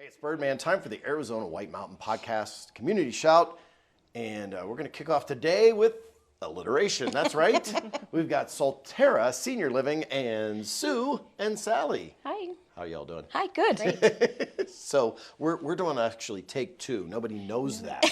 Hey, it's Birdman. Time for the Arizona White Mountain Podcast Community Shout. And we're going to kick off today with alliteration. That's right. We've got Solterra, Senior Living, and Sue and Sally. Hi. How y'all doing? Hi, good. Great. So we're doing actually take two. Nobody knows that.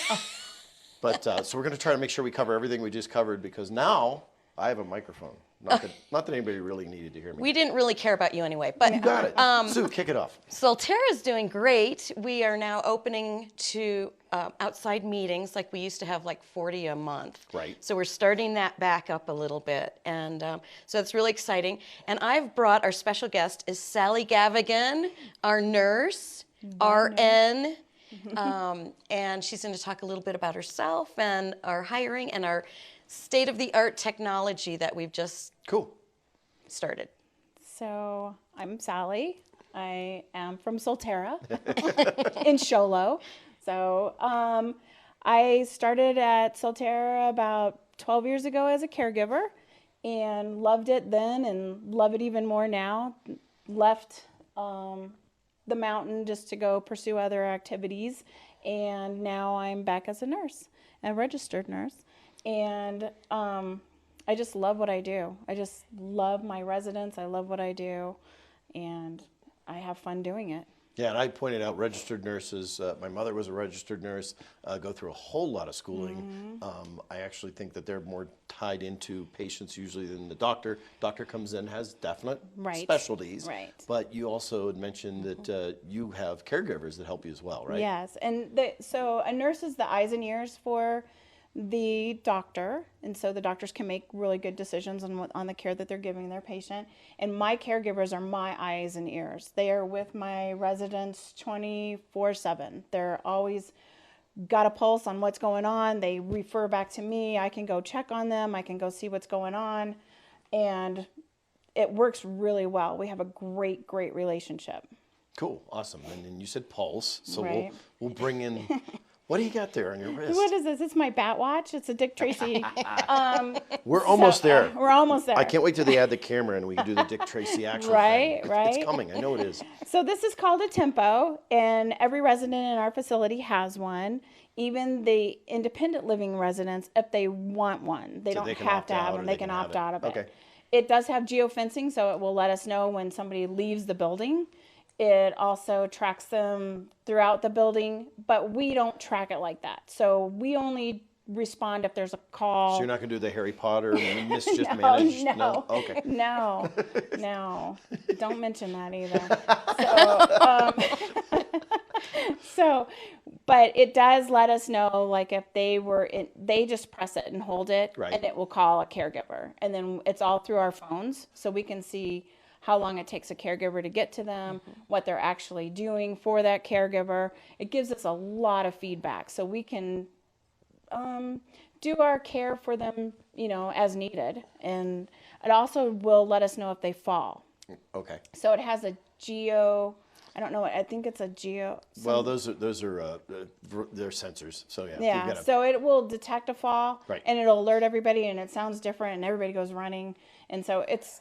But so we're going to try to make sure we cover everything we just covered because now I have a microphone. Not that anybody really needed to hear me. We didn't really care about you anyway. But You got it. Sue, kick it off. Solterra's doing great. We are now opening to outside meetings like we used to have like 40 a month. Right. So we're starting that back up a little bit. And so it's really exciting. And I've brought our special guest is Sally Gavigan, our nurse, RN. And she's going to talk a little bit about herself and our hiring and our state-of-the-art technology that we've just started. So I'm Sally. I am from Solterra in Sholo. So I started at Solterra about 12 years ago as a caregiver and loved it then and love it even more now. Left the mountain just to go pursue other activities, and now I'm back as a nurse, a registered nurse. And I just love what I do. I just love my residents. I love what I do, and I have fun doing it. Yeah, and I pointed out registered nurses, my mother was a registered nurse, go through a whole lot of schooling. I actually think that they're more tied into patients usually than the doctor. Doctor comes in, has definite specialties. Right. But you also had mentioned that you have caregivers that help you as well, right? Yes, and so a nurse is the eyes and ears for the doctor, and so the doctors can make really good decisions on the care that they're giving their patient. And my caregivers are my eyes and ears. They are with my residents 24/7. They're always got a pulse on what's going on. They refer back to me. I can go check on them. I can go see what's going on, and it works really well. We have a great relationship. Cool, awesome. And then you said pulse, so Right. we'll bring in. What do you got there on your wrist? What is this? It's my bat watch. It's a Dick Tracy. We're almost there. We're almost there. I can't wait till they add the camera and we can do the Dick Tracy action. Right, thing. right. It's coming. I know it is. So this is called a tempo, and every resident in our facility has one. Even the independent living residents, if they want one, they don't have to have one. They can opt out of it. Okay. It does have geofencing, so it will let us know when somebody leaves the building. It also tracks them throughout the building, but we don't track it like that. So we only respond if there's a call. So you're not going to do the Harry Potter mischief managed? No. Okay. No. Don't mention that either. But it does let us know, like if they just press it and hold it, and it will call a caregiver. And then it's all through our phones, so we can see how long it takes a caregiver to get to them, what they're actually doing for that caregiver. It gives us a lot of feedback, so we can do our care for them, as needed. And it also will let us know if they fall. Okay. So it has a I don't know. I think it's a geo. Well, those are they're sensors. So yeah. Yeah. So it will detect a fall, Right. and it'll alert everybody, and it sounds different, and everybody goes running. And so it's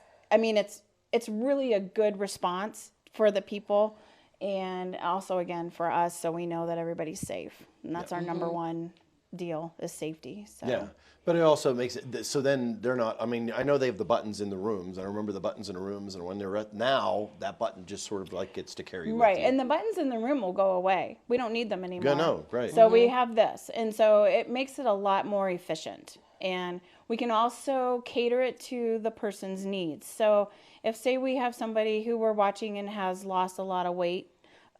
really a good response for the people, and also again for us, so we know that everybody's safe, and that's our number one deal is safety. So. Yeah, but it also makes it so then they're not. I mean, I know they have the buttons in the rooms. I remember the buttons in the rooms, and when they're now, that button just sort of like gets to carry with Right, you. and the buttons in the room will go away. We don't need them anymore. Yeah, no, right. So we have this, and so it makes it a lot more efficient. And we can also cater it to the person's needs. So if, say, we have somebody who we're watching and has lost a lot of weight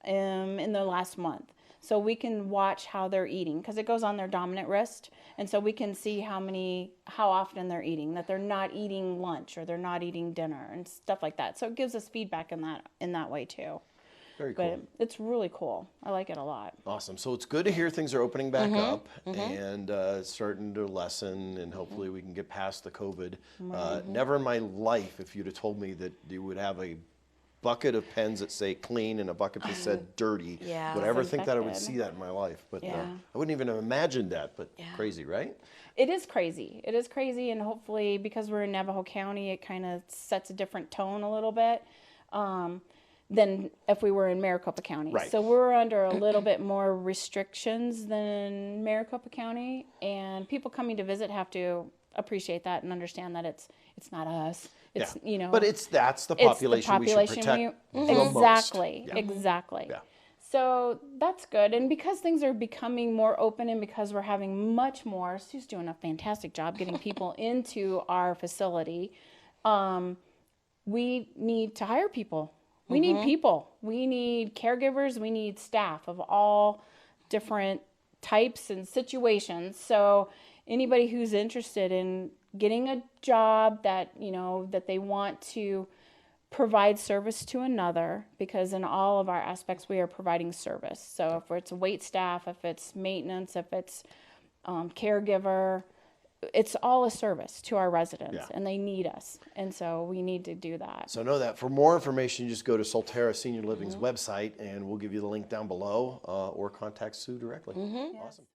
in the last month, so we can watch how they're eating, because it goes on their dominant wrist, and so we can see how often they're eating, that they're not eating lunch or they're not eating dinner and stuff like that. So it gives us feedback in that way too. Very cool. But it's really cool. I like it a lot. Awesome. So it's good to hear things are opening back up and starting to lessen, and hopefully we can get past the COVID. Never in my life, if you'd have told me that you would have a bucket of pens that say clean and a bucket that said dirty, would I ever think that I would see that in my life. But I wouldn't even have imagined that, but crazy, right? It is crazy. It is crazy, and hopefully because we're in Navajo County, it kind of sets a different tone a little bit. than if we were in Maricopa County. Right. So we're under a little bit more restrictions than Maricopa County, and people coming to visit have to appreciate that and understand that it's not us. It's But that's the population, we should protect the most. Exactly. Yeah. Exactly. Yeah. So that's good. And because things are becoming more open and because we're having much more, Sue's doing a fantastic job getting people into our facility. We need to hire people. We need people. We need caregivers. We need staff of all different types and situations. So anybody who's interested in getting a job that, that they want to provide service to another, because in all of our aspects we are providing service. So if it's wait staff, if it's maintenance, if it's caregiver, it's all a service to our residents, and they need us, and so we need to do that. So know that. For more information, just go to Solterra Senior Living's website, and we'll give you the link down below, or contact Sue directly. Awesome.